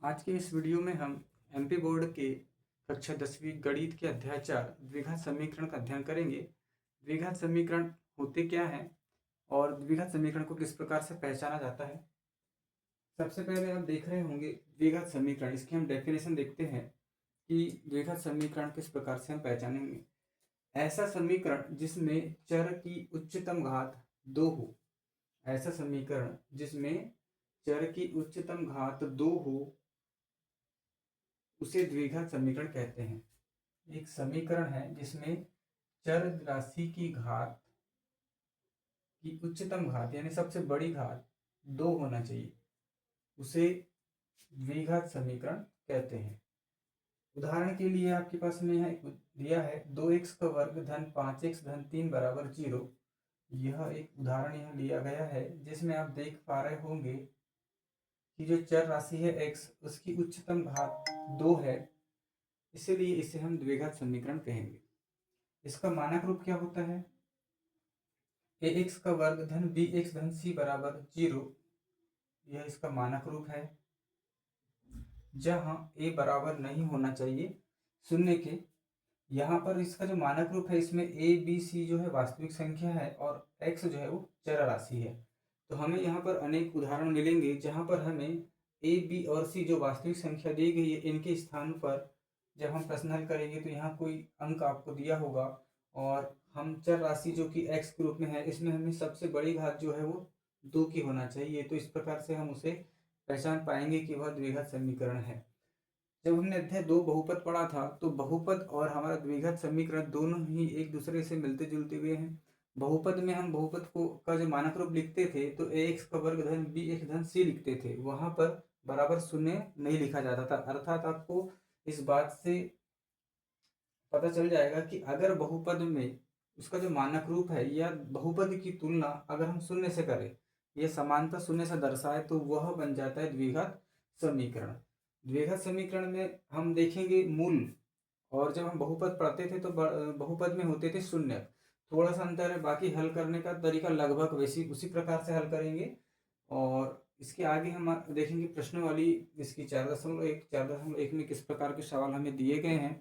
आज के इस वीडियो में हम एमपी बोर्ड के कक्षा 10वीं गणित के अध्याय 4 द्विघात समीकरण का अध्ययन करेंगे। द्विघात समीकरण होते क्या हैं और द्विघात समीकरण को किस प्रकार से पहचाना जाता है। सबसे पहले आप देख रहे होंगे द्विघात समीकरण, इसकी हम डेफिनेशन देखते हैं कि द्विघात समीकरण किस प्रकार से हम पहचानेंगे। ऐसा समीकरण जिसमें चर की उच्चतम घात 2 हो, ऐसा समीकरण जिसमें चर की उच्चतम घात 2 हो उसे द्विघात समीकरण कहते हैं। एक समीकरण है जिसमें चर राशि की घात की उच्चतम घात यानी सबसे बड़ी घात 2 होना चाहिए, उसे द्विघात समीकरण कहते हैं। उदाहरण के लिए आपके पास में यहाँ एक दिया है 2x का वर्ग धन 5x धन 3 बराबर 0। यह एक उदाहरण यहाँ लिया गया है जिसमें आप देख पा रहे होंगे कि जो चर राशि है x उसकी उच्चतम घात 2 है, इसीलिए इसे हम द्विघात समीकरण कहेंगे। इसका मानक रूप क्या होता है? ax का वर्ग धन bx धन c बराबर 0। यह इसका मानक रूप है जहां a बराबर नहीं होना चाहिए शून्य के। यहाँ पर इसका जो मानक रूप है इसमें a b c जो है वास्तविक संख्या है और x जो है वो चर राशि है। तो हमें यहाँ पर अनेक उदाहरण मिलेंगे जहाँ पर हमें a b और c जो वास्तविक संख्या दी गई है इनके स्थान पर जब हम प्रश्न हल करेंगे तो यहाँ कोई अंक आपको दिया होगा और हम चर राशि जो कि x के रूप में है इसमें हमें सबसे बड़ी घात जो है वो 2 की होना चाहिए। तो इस प्रकार से हम उसे पहचान पाएंगे कि वह द्विघात समीकरण है। जब हमने अध्याय 2 बहुपद पढ़ा था तो बहुपद और हमारा द्विघात समीकरण दोनों ही एक दूसरे से मिलते जुलते हुए हैं। बहुपद में हम बहुपद को का जो मानक रूप लिखते थे तो ax का वर्ग धन bx धन c लिखते थे, वहां पर बराबर शून्य नहीं लिखा जाता था। अर्थात आपको इस बात से पता चल जाएगा कि अगर बहुपद में उसका जो मानक रूप है या बहुपद की तुलना अगर हम शून्य से करें, यह समानता शून्य से दर्शाए तो वह बन जाता है द्विघात समीकरण। द्विघात समीकरण में हम देखेंगे मूल, और जब हम बहुपद पढ़ते थे तो बहुपद में होते थे शून्य, थोड़ा सा अंतर है, बाकी हल करने का तरीका लगभग वैसी उसी प्रकार से हल करेंगे। और इसके आगे हम देखेंगे प्रश्नावली इसकी 4.1 में किस प्रकार के सवाल हमें दिए गए हैं।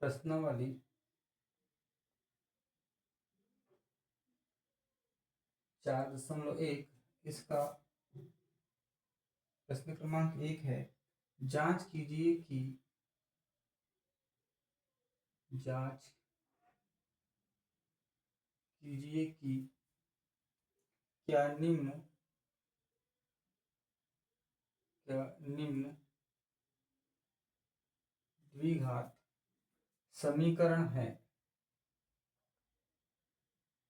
प्रश्नावली 4.1 इसका प्रश्न क्रमांक 1 है, जांच कीजिए कि क्या निम्न द्विघात समीकरण है।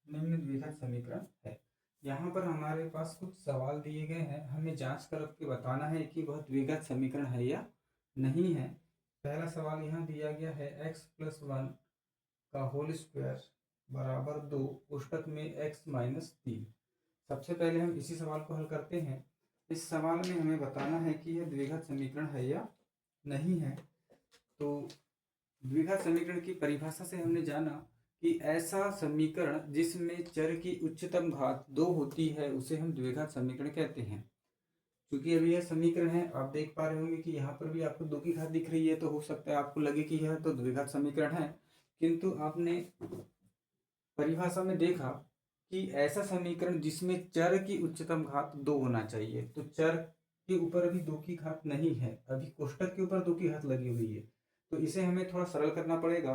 निम्न द्विघात समीकरण है। यहाँ पर हमारे पास कुछ सवाल दिए गए हैं, हमें जांच करके बताना है कि वह द्विघात समीकरण है या नहीं है। पहला सवाल यहाँ दिया गया है x+1 का होल स्क्वायर बराबर 2 कोष्टक में x-3। सबसे पहले हम इसी सवाल को हल करते हैं। इस सवाल में हमें बताना है कि यह द्विघात समीकरण है या नहीं है। तो द्विघात समीकरण की परिभाषा से हमने जाना कि ऐसा समीकरण जिसमें चर की उच्चतम घात 2 होती है उसे हम द्विघात समीकरण कहते हैं। क्योंकि अभी यह समीकरण है, आप देख पा रहे होंगे कि यहाँ पर भी आपको 2 की घात दिख रही है, तो हो सकता है आपको लगे कि यह तो द्विघात समीकरण है, किंतु आपने परिभाषा में देखा कि ऐसा समीकरण जिसमें चर की उच्चतम घात 2 होना चाहिए। तो चर के ऊपर अभी 2 की घात नहीं है, अभी कोष्टक के ऊपर 2 की घात लगी हुई है, तो इसे हमें थोड़ा सरल करना पड़ेगा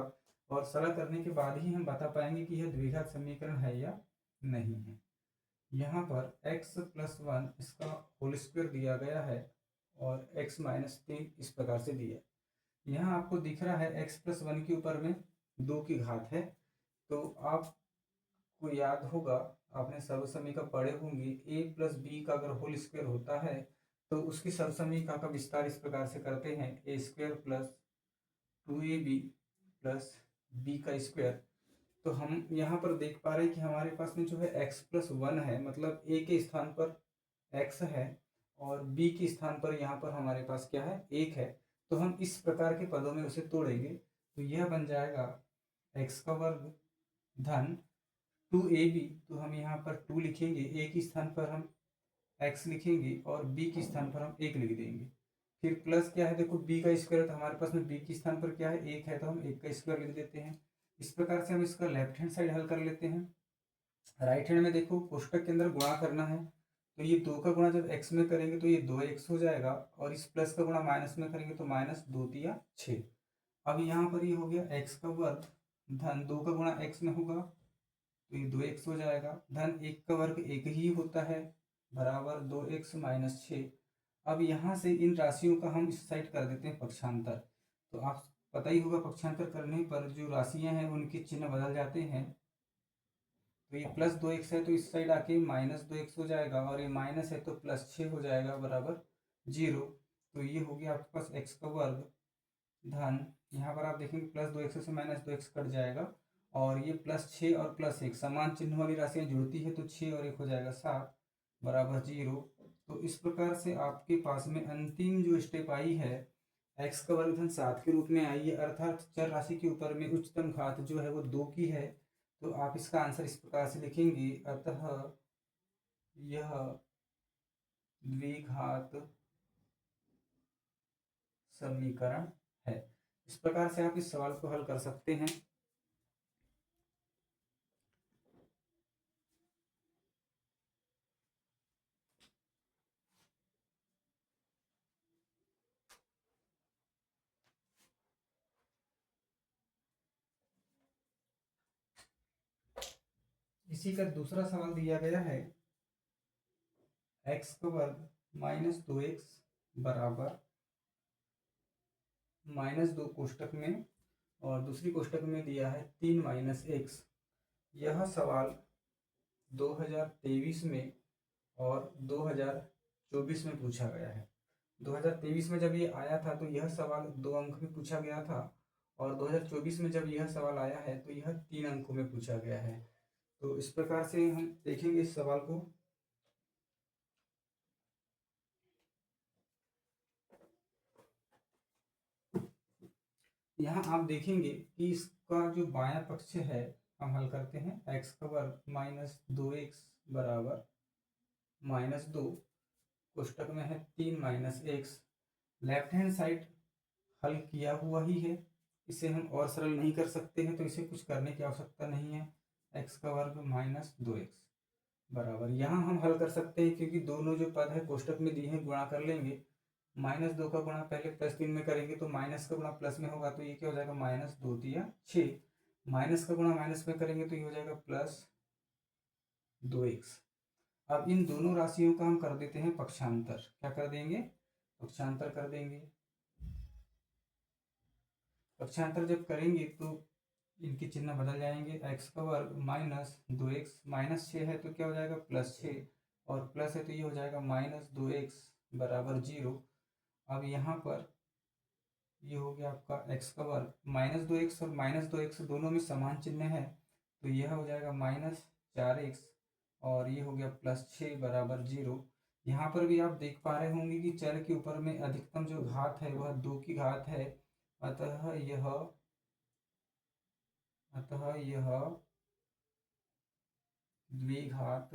और सरल करने के बाद ही हम बता पाएंगे कि यह द्विघात समीकरण है या नहीं है। यहाँ पर x+1 इसका होल स्क्वायर दिया गया है और x-3 इस प्रकार से दिया है। यहाँ आपको दिख रहा है x+1 के ऊपर में 2 की घात है। तो आपको याद होगा, आपने सर्वसमीकरण पढ़े होंगे a + b का अगर होल स्क्वायर होता है तो उसकी सरसमीका का विस्तार इस प्रकार से करते हैं, A square plus 2ab plus B का स्क्वायर। तो हम यहाँ पर देख पा रहे हैं कि हमारे पास में जो है x प्लस 1 है, मतलब a के स्थान पर x है और b के स्थान पर यहाँ पर हमारे पास क्या है, 1 है। तो हम इस प्रकार के पदों में उसे तोड़ेंगे, तो यह बन जाएगा x का वर्ग धन 2ab। तो हम यहाँ पर 2 लिखेंगे, a के स्थान पर हम x लिखेंगे और b के स्थान पर हम 1 लिख देंगे। फिर प्लस क्या है, देखो b का स्क्वायर, तो हमारे पास में b के स्थान पर क्या है, 1 है, तो हम 1 का स्क्वायर लिख देते हैं। इस प्रकार से हम इसका लेफ्ट हैंड साइड हल कर लेते हैं। राइट हैंड में देखो कोष्टक के अंदर गुणा करना है, तो ये 2 का गुणा जब x में करेंगे तो ये 2x हो जाएगा, और इस प्लस का गुणा माइनस में करेंगे तो माइनस 2 तिया 6। अब यहाँ पर ये हो गया x का वर्ग धन 2 का गुणा x में होगा तो ये 2x हो जाएगा, धन 1 का वर्ग 1 ही होता है बराबर 2x माइनस 6। अब यहाँ से इन राशियों का हम इस साइड कर देते हैं पक्षांतर। तो आप पता ही होगा पक्षांतर करने पर जो राशियां हैं उनके चिन्ह बदल जाते हैं। तो ये प्लस 2x है तो इस साइड आके माइनस 2x हो जाएगा, और ये माइनस है तो प्लस 6 हो जाएगा बराबर 0। तो ये हो गया आपके पास x का वर्ग धन, यहाँ पर आप देखेंगे प्लस 2x से माइनस 2x कट जाएगा, और ये प्लस 6 और प्लस 1 समान चिन्ह वाली राशियाँ जुड़ती है तो 6 और 1 हो जाएगा 7 बराबर 0। तो इस प्रकार से आपके पास में अंतिम जो स्टेप आई है x का वर्ग धन 7 के रूप में आई है, अर्थात चर राशि के ऊपर में उच्चतम घात जो है वो 2 की है। तो आप इसका आंसर इस प्रकार से लिखेंगे, अतः यह द्विघात समीकरण है। इस प्रकार से आप इस सवाल को हल कर सकते हैं। इसी का दूसरा सवाल दिया गया है, x का वर्ग माइनस 2x बराबर माइनस 2 कोष्टक में, और दूसरी कोष्टक में दिया है 3 माइनस x। यह सवाल 2023 में और 2024 में पूछा गया है। 2023 में जब ये आया था तो यह सवाल 2 अंक में पूछा गया था, और 2024 में जब यह सवाल आया है तो यह 3 अंकों में पूछा गया है। तो इस प्रकार से हम देखेंगे इस सवाल को। यहाँ आप देखेंगे कि इसका जो बायां पक्ष है हम हल करते हैं, x का वर्ग माइनस 2x बराबर माइनस 2, कोष्टक में है 3 minus x। Left hand side हल किया हुआ ही है, इसे हम और सरल नहीं कर सकते हैं, तो इसे कुछ करने की आवश्यकता नहीं है। x का वर्ग माइनस 2x बराबर, यहाँ हम हल कर सकते हैं क्योंकि दोनों जो पद है कोष्टक में दिए हैं गुणा कर लेंगे। माइनस 2 का गुणा पहले प्लस 3 में करेंगे तो माइनस का गुणा प्लस में होगा, तो ये क्या हो जाएगा माइनस 2 तिया 6। माइनस का गुणा माइनस में करेंगे तो ये हो जाएगा प्लस 2x। अब इन दोनों राशियों का हम कर देते हैं पक्षांतर। क्या कर देंगे, पक्षांतर कर देंगे। पक्षांतर जब करेंगे तो इनके चिन्ह बदल जाएंगे, x का वर्ग माइनस 2x, माइनस 6 है तो क्या हो जाएगा प्लस 6, और प्लस है तो ये हो जाएगा माइनस 2x बराबर 0। अब यहाँ पर ये हो गया आपका x का वर्ग, माइनस 2x और माइनस 2x दोनों में समान चिन्ह है तो यह हो जाएगा माइनस 4x, और ये हो गया प्लस 6 बराबर 0। यहाँ पर भी आप देख पा रहे होंगे कि चर के ऊपर में अधिकतम जो घात है वह 2 की घात है, अतः यह द्विघात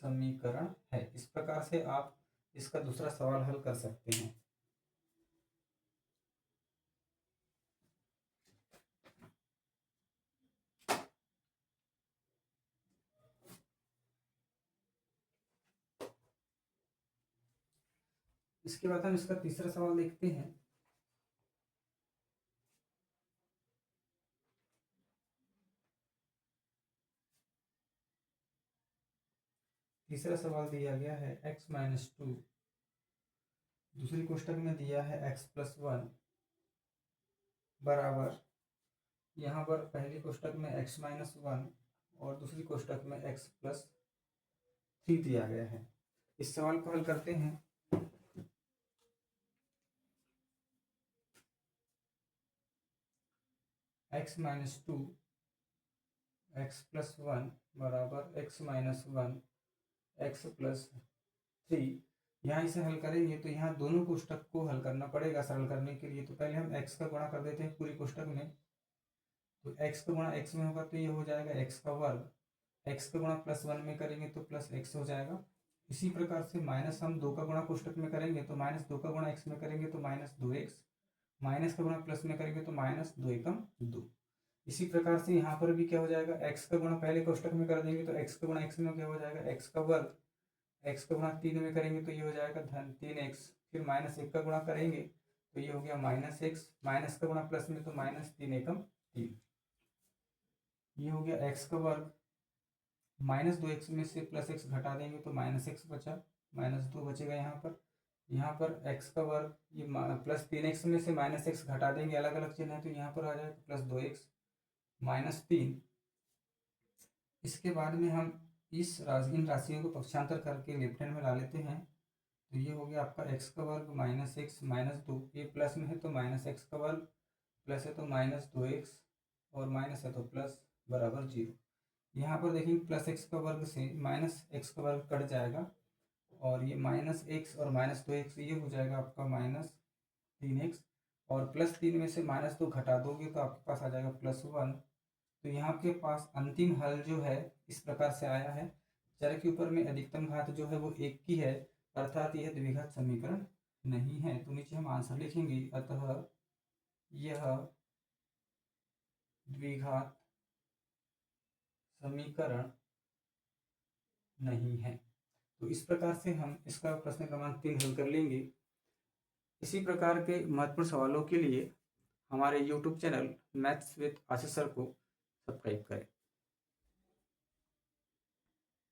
समीकरण है। इस प्रकार से आप इसका दूसरा सवाल हल कर सकते हैं। इसके बाद हम इसका तीसरा सवाल देखते हैं। तीसरा सवाल दिया गया है x माइनस 2, दूसरी कोष्टक में दिया है x प्लस 1 बराबर, यहाँ पर पहली कोष्टक में x माइनस 1 और दूसरी कोष्टक में x प्लस 3 दिया गया है। इस सवाल को हल करते हैं। x minus two x plus one बराबर x minus one x plus three. यहाँ इसे हल करेंगे तो यहाँ दोनों कोष्टक को हल करना पड़ेगा सरल करने के लिए। तो पहले हम x का गुणा कर देते हैं पूरी कोष्टक में। तो x का गुणा x में होगा तो ये हो जाएगा x का वर्ग। x का गुणा प्लस वन में करेंगे तो प्लस x हो जाएगा। इसी प्रकार से माइनस हम दो का गुणा कोष्टक में करेंगे तो माइनस दो का गुणा x में करेंगे तो माइनस दो एक्स। माइनस का गुणा प्लस में करेंगे तो माइनस दो एकम दो। इसी प्रकार से यहाँ पर भी क्या हो जाएगा, x का गुणा पहले कोष्टक में कर देंगे तो x का गुणा x में क्या हो जाएगा, x का वर्ग। x का गुणा तीन में करेंगे तो ये हो जाएगा धन तीन एक्स। फिर माइनस एक का गुणा करेंगे तो ये हो गया माइनस एक्स। माइनस का गुणा प्लस में तो माइनस तीन एकम तीन। ये हो गया x का वर्ग। माइनस दो एक्स में से प्लस एक्स घटा देंगे तो माइनस एक्स बचा, माइनस दो बचेगा यहाँ पर x का वर्ग। ये प्लस तीन एक्स में से माइनस एक्स घटा देंगे, अलग अलग चिन्ह है तो यहाँ पर आ जाएगा प्लस दो एक्स माइनस तीन। इसके बाद में हम इन राशियों को पक्षांतर करके लेफ्ट हैंड में ला लेते हैं। तो ये हो गया आपका x का वर्ग माइनस एक्स माइनस दो। ये प्लस में है तो माइनस एक्स का वर्ग, प्लस है तो माइनस दो एक्स और माइनस है तो प्लस बराबर जीरो। यहाँ पर देखेंगे प्लस एक्स का वर्ग से माइनस एक्स का वर्ग कट जाएगा और ये माइनस एक्स और माइनस दो एक्स ये हो जाएगा आपका माइनस तीन एक्स। और प्लस तीन में से माइनस दो घटा दोगे तो आपके पास आ जाएगा प्लस वन। तो यहाँ के पास अंतिम हल जो है इस प्रकार से आया है। चर के ऊपर में अधिकतम घात जो है वो एक की है, अर्थात यह द्विघात समीकरण नहीं है। तो नीचे हम आंसर लिखेंगे, अतः यह द्विघात समीकरण नहीं है। तो इस प्रकार से हम इसका प्रश्न क्रमांक 3 हल कर लेंगे। इसी प्रकार के महत्वपूर्ण सवालों के लिए हमारे YouTube channel maths with Ashish sir को सब्सक्राइब करें।